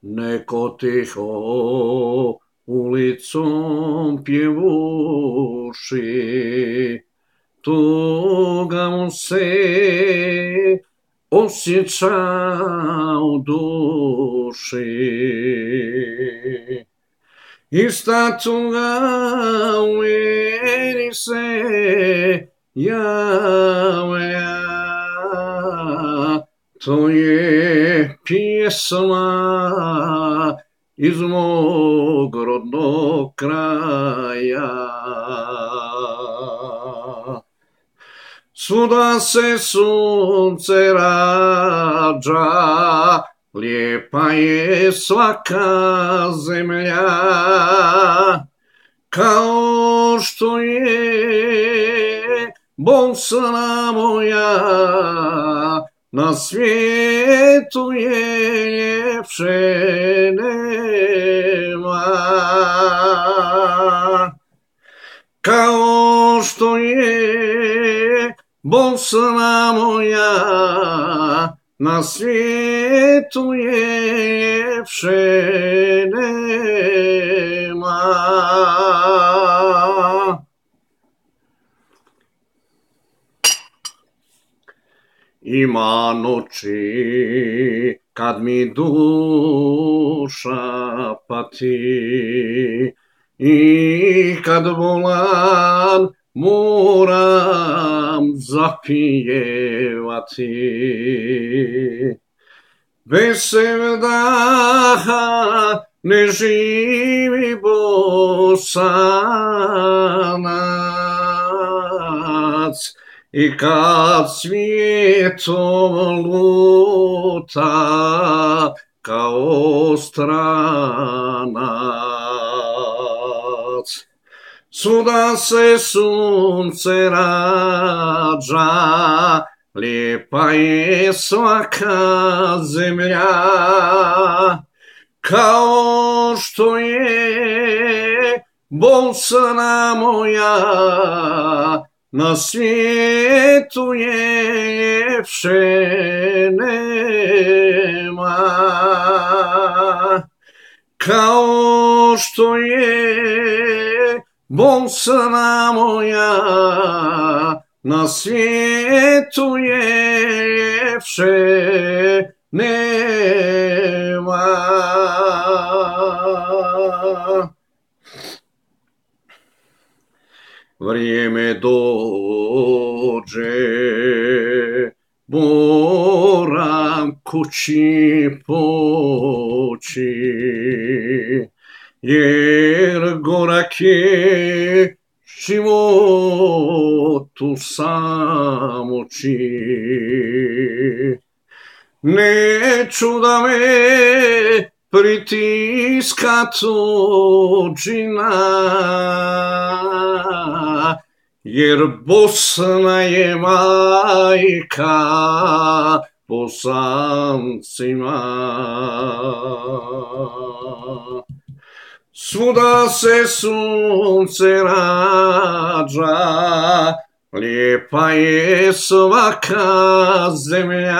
Neko tiho ulicom pjevuši, tuga mu se osjeća u duši. Ista tuga u meni se javlja, to je pjesma iz mog rodnog kraja. Svuda se sunce rađa, lijepa je svaka zemlja, kao što je Bosna moja, na svijetu je ljepše nema. Kao što je Bosna moja, na svijetu je ljepše nema. Ima noći kad mi duša pati i kad volan moram zapijevati. Bez sevdaha ne živi Bosanac, i kad svijetom luta kao stranac. Svuda se sunce rađa, lijepa je svaka zemlja, kao što je Bosna moja, na svijetu je ljepše nema. Kao što je Bosna moja, na svijetu je ljepše nema. Vrijeme dođe, moram kući poći, jer gorak je životu samoći. Neću da me pritiska tuđina, jer Bosna je majka Bosancima. Svuda se sunce rađa, lijepa je svaka zemlja,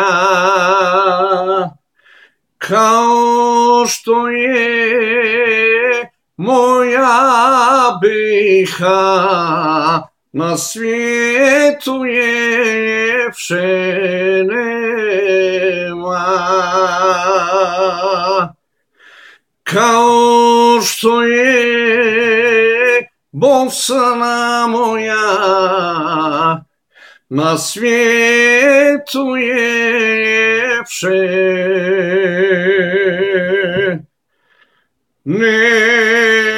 kao što je moja biha, na svijetu je ljepše nema. Kao što je Bosna moja, na svijetu je ljepše nema.